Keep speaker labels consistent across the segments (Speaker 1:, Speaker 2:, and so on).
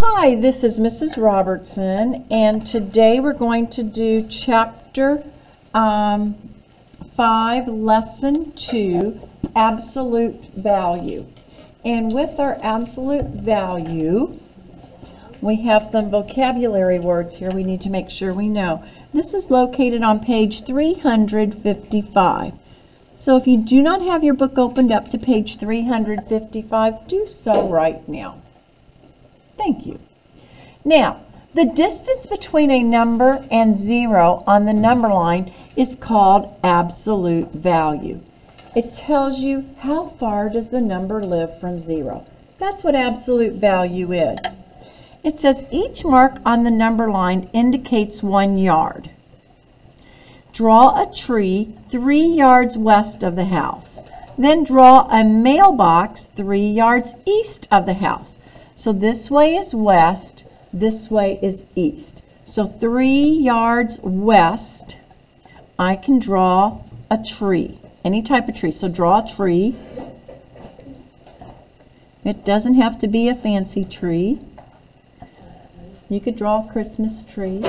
Speaker 1: Hi, this is Mrs. Robertson, and today we're going to do Chapter 5, Lesson 2, Absolute Value. And with our absolute value, we have some vocabulary words here we need to make sure we know. This is located on page 355. So if you do not have your book opened up to page 355, do so right now. Thank you. Now, the distance between a number and 0 on the number line is called absolute value. It tells you how far does the number live from 0. That's what absolute value is. It says each mark on the number line indicates 1 yard. Draw a tree 3 yards west of the house. Then draw a mailbox 3 yards east of the house. So this way is west, this way is east. So 3 yards west, I can draw a tree, any type of tree. So draw a tree. It doesn't have to be a fancy tree. You could draw a Christmas tree.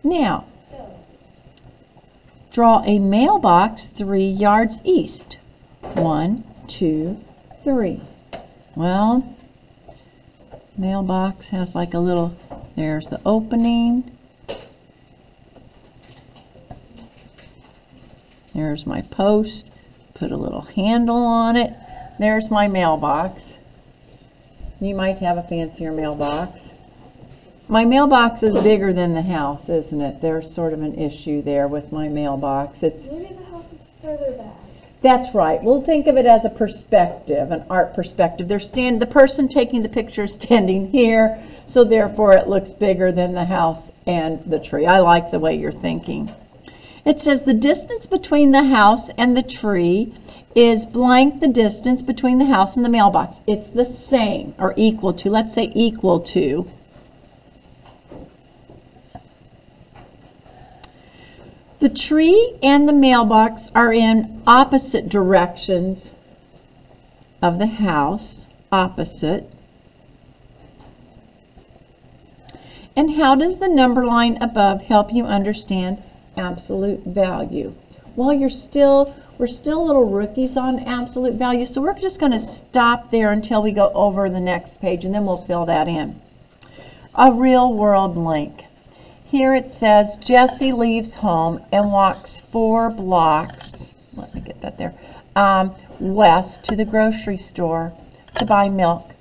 Speaker 1: Now, draw a mailbox 3 yards east. 1, 2, 3. Well, mailbox has like a little, there's the opening. There's my post. Put a little handle on it. There's my mailbox. You might have a fancier mailbox. My mailbox is bigger than the house, isn't it? There's sort of an issue there with my mailbox. It's
Speaker 2: maybe the house is further back.
Speaker 1: That's right. We'll think of it as a perspective, an art perspective. The person taking the picture is standing here, so therefore it looks bigger than the house and the tree. I like the way you're thinking. It says the distance between the house and the tree is blank the distance between the house and the mailbox. It's the same or equal to. Let's say equal to. The tree and the mailbox are in opposite directions of the house, opposite. And how does the number line above help you understand absolute value? Well, we're still little rookies on absolute value, so we're just going to stop there until we go over the next page, and then we'll fill that in. A real world link. Here it says, Jessie leaves home and walks 4 blocks, let me get that there, west to the grocery store to buy milk,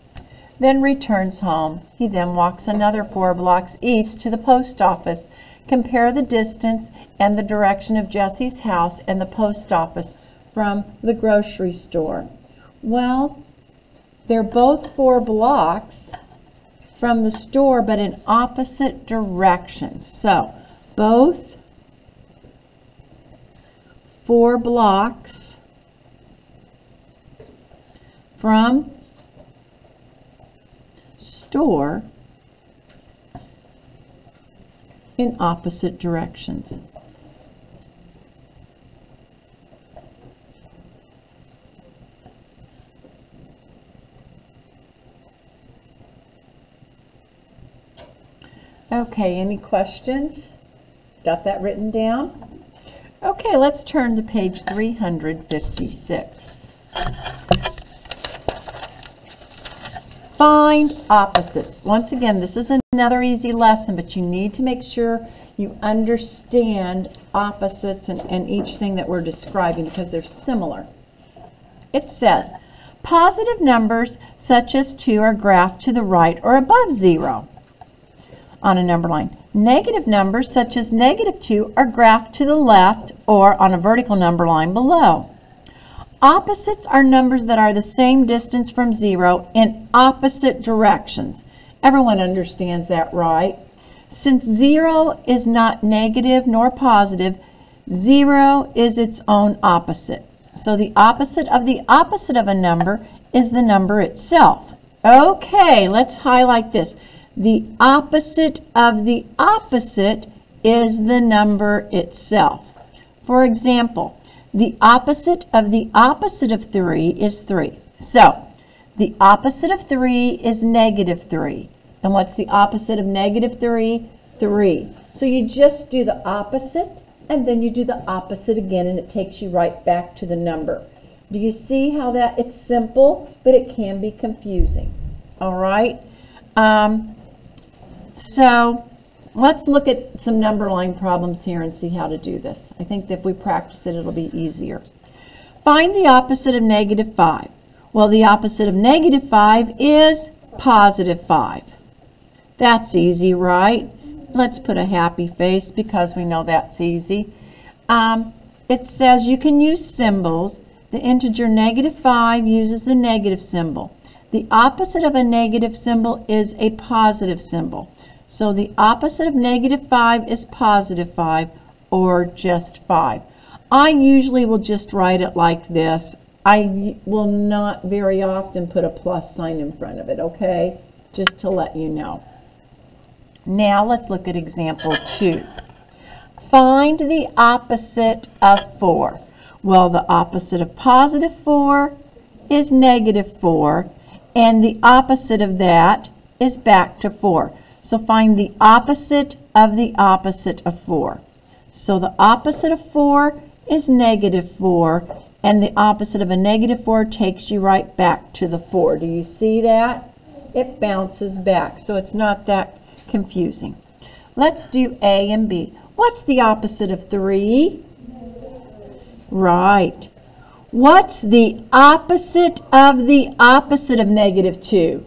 Speaker 1: then returns home. He then walks another 4 blocks east to the post office. Compare the distance and the direction of Jessie's house and the post office from the grocery store. Well, they're both 4 blocks from the store, but in opposite directions. So both 4 blocks from store in opposite directions. Okay, any questions? Got that written down? Okay, let's turn to page 356. Find opposites. Once again, this is another easy lesson, but you need to make sure you understand opposites and each thing that we're describing because they're similar. It says, positive numbers such as 2 are graphed to the right or above 0. On a number line. Negative numbers such as -2 are graphed to the left or on a vertical number line below. Opposites are numbers that are the same distance from 0 in opposite directions. Everyone understands that, right? Since 0 is not negative nor positive, 0 is its own opposite. So the opposite of a number is the number itself. Okay, let's highlight this. The opposite of the opposite is the number itself. For example, the opposite of 3 is 3. So, the opposite of 3 is -3. And what's the opposite of negative 3? 3. So you just do the opposite, and then you do the opposite again, and it takes you right back to the number. Do you see how that, it's simple, but it can be confusing. All right? So let's look at some number line problems here and see how to do this. I think that if we practice it, it'll be easier. Find the opposite of negative 5. Well, the opposite of negative 5 is positive 5. That's easy, right? Let's put a happy face because we know that's easy. It says you can use symbols. The integer negative 5 uses the negative symbol. The opposite of a negative symbol is a positive symbol. So the opposite of negative 5 is positive 5, or just 5. I usually will just write it like this. I will not very often put a plus sign in front of it, okay? Just to let you know. Now let's look at example 2. Find the opposite of 4. Well, the opposite of positive 4 is negative 4, and the opposite of that is back to 4. So find the opposite of the opposite of 4. So the opposite of 4 is negative 4, and the opposite of a negative 4 takes you right back to the 4. Do you see that? It bounces back, so it's not that confusing. Let's do A and B. What's the opposite of 3? Right. What's the opposite of negative 2?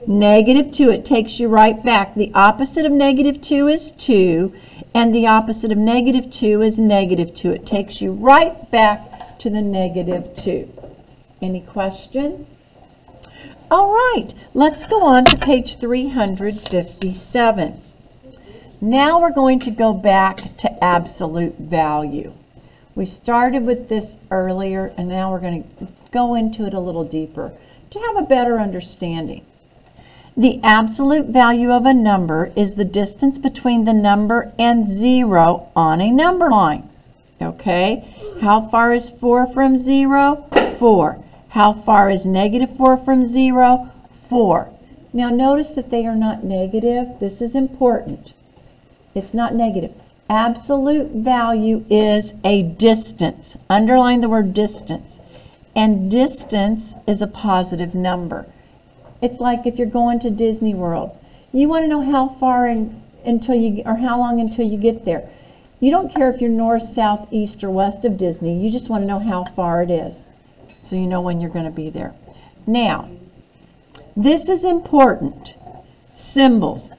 Speaker 1: Negative 2. It takes you right back. The opposite of negative 2 is 2, and the opposite of negative 2 is negative 2. It takes you right back to the negative 2. Any questions? All right, let's go on to page 357. Now we're going to go back to absolute value. We started with this earlier, and now we're going to go into it a little deeper to have a better understanding. The absolute value of a number is the distance between the number and 0 on a number line. Okay, how far is 4 from 0? 4. How far is negative 4 from 0? 4. Now notice that they are not negative. This is important. It's not negative. Absolute value is a distance. Underline the word distance. And distance is a positive number. It's like if you're going to Disney World. You want to know how far until you, or how long until you get there. You don't care if you're north, south, east, or west of Disney. You just want to know how far it is, so you know when you're going to be there. Now, this is important. Symbols.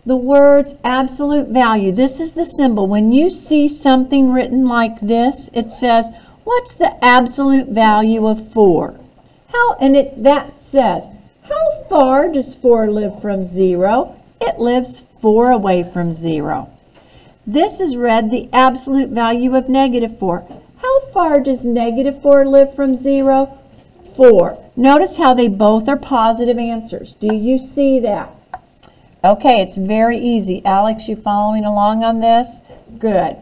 Speaker 1: The words absolute value. This is the symbol. When you see something written like this, it says, what's the absolute value of 4? That says, how far does 4 live from 0? It lives 4 away from 0. This is read the absolute value of negative 4. How far does negative 4 live from 0? 4. Notice how they both are positive answers. Do you see that? Okay, it's very easy. Alex, you following along on this? Good.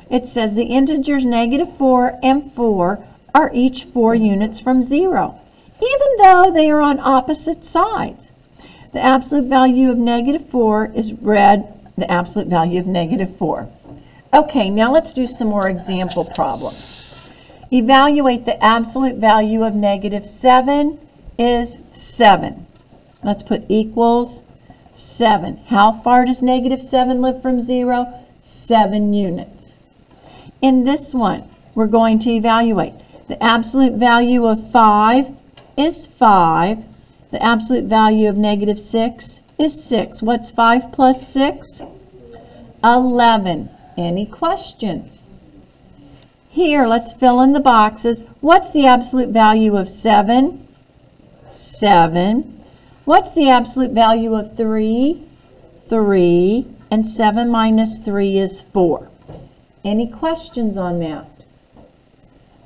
Speaker 1: It says the integers negative 4 and 4 are each 4 units from 0, even though they are on opposite sides. The absolute value of negative 4 is read the absolute value of negative 4. Okay, now let's do some more example problems. Evaluate the absolute value of negative 7 is 7. Let's put equals 7. How far does negative 7 live from 0? 7 units. In this one, we're going to evaluate. The absolute value of 5 is 5. The absolute value of negative 6 is 6. What's 5 plus 6? 11. Any questions? Here, let's fill in the boxes. What's the absolute value of 7? 7. What's the absolute value of 3? 3. And 7 minus 3 is 4. Any questions on that?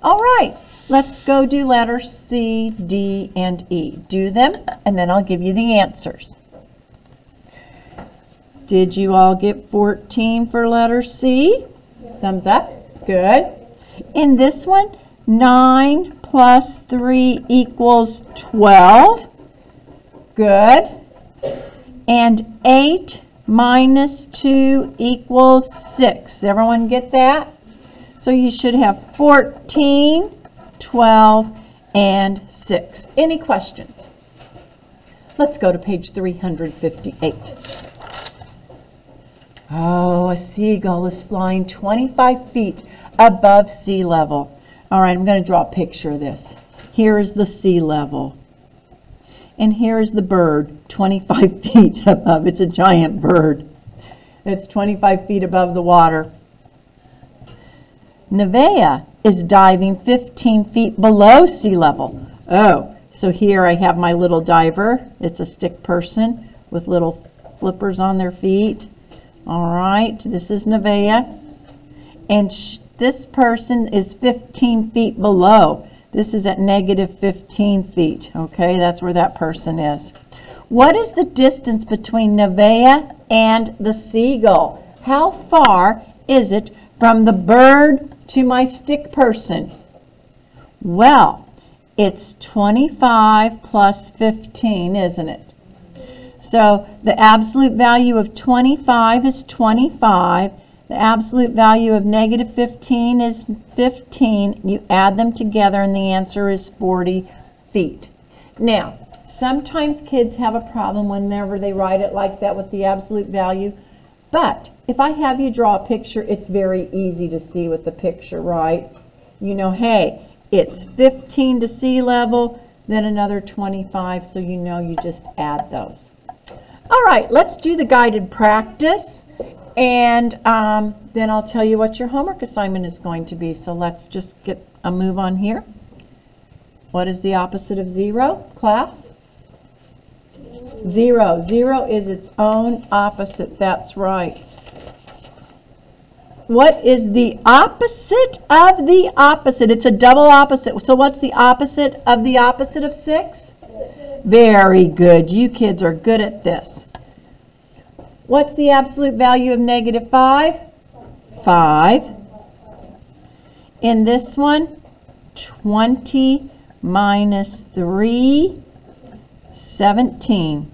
Speaker 1: All right, let's go do letters C, D, and E. Do them, and then I'll give you the answers. Did you all get 14 for letter C? Thumbs up. Good. In this one, 9 plus 3 equals 12. Good. And 8 minus 2 equals 6. Everyone get that? So you should have 14, 12, and 6. Any questions? Let's go to page 358. Oh, a seagull is flying 25 feet above sea level. All right, I'm going to draw a picture of this. Here is the sea level. And here is the bird, 25 feet above. It's a giant bird. It's 25 feet above the water. Nevaeh is diving 15 feet below sea level. Oh, so here I have my little diver. It's a stick person with little flippers on their feet. All right, this is Nevaeh. And this person is 15 feet below. This is at negative 15 feet. Okay, that's where that person is. What is the distance between Nevaeh and the seagull? How far is it from the bird to my stick person? Well, it's 25 plus 15, isn't it? So the absolute value of 25 is 25. The absolute value of negative 15 is 15. You add them together and the answer is 40 feet. Now, sometimes kids have a problem whenever they write it like that with the absolute value. But if I have you draw a picture, it's very easy to see with the picture, right? You know, hey, it's 15 to sea level, then another 25, so you know you just add those. All right, let's do the guided practice, and then I'll tell you what your homework assignment is going to be. So let's just get a move on here. What is the opposite of 0, class? 0. 0 is its own opposite. That's right. What is the opposite of the opposite? It's a double opposite. So what's the opposite of 6? Very good. You kids are good at this. What's the absolute value of negative 5? 5. In this one, 20 minus 3, 17.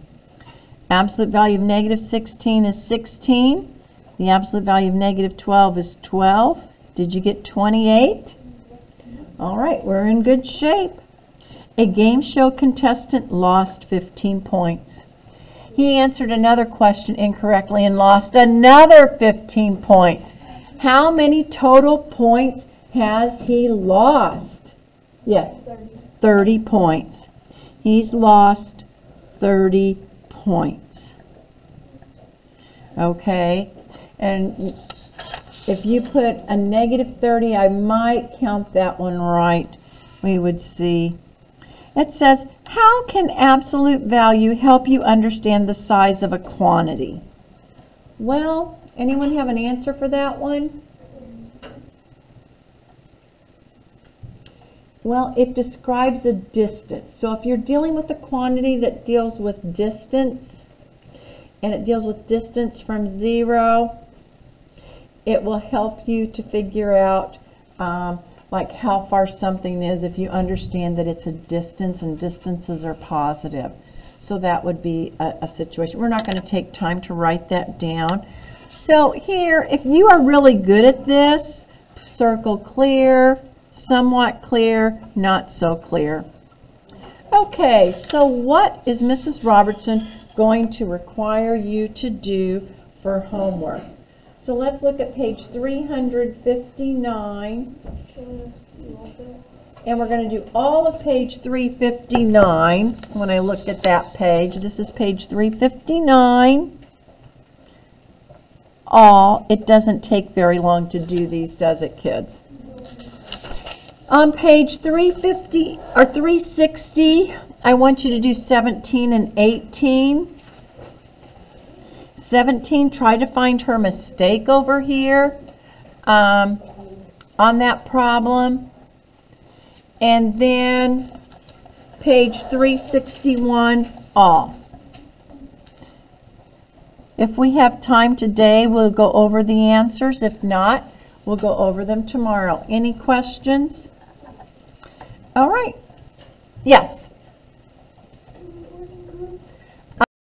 Speaker 1: Absolute value of negative 16 is 16. The absolute value of negative 12 is 12. Did you get 28? All right, we're in good shape. A game show contestant lost 15 points. He answered another question incorrectly and lost another 15 points. How many total points has he lost? Yes, 30 points. He's lost 30 points. Okay, and if you put a negative 30, I might count that one right. We would see. It says, how can absolute value help you understand the size of a quantity? Well, anyone have an answer for that one? Well, it describes a distance. So if you're dealing with a quantity that deals with distance, and it deals with distance from 0, it will help you to figure out like how far something is if you understand that it's a distance and distances are positive. So that would be a situation. We're not going to take time to write that down. So here, if you are really good at this, circle clear, somewhat clear, not so clear. Okay, so what is Mrs. Robertson going to require you to do for homework? So let's look at page 359. And we're going to do all of page 359 when I look at that page. This is page 359. It doesn't take very long to do these, does it, kids? On page 350 or 360, I want you to do 17 and 18. 17, try to find her mistake over here on that problem. And then page 361, all. If we have time today, we'll go over the answers. If not, we'll go over them tomorrow. Any questions? All right. Yes.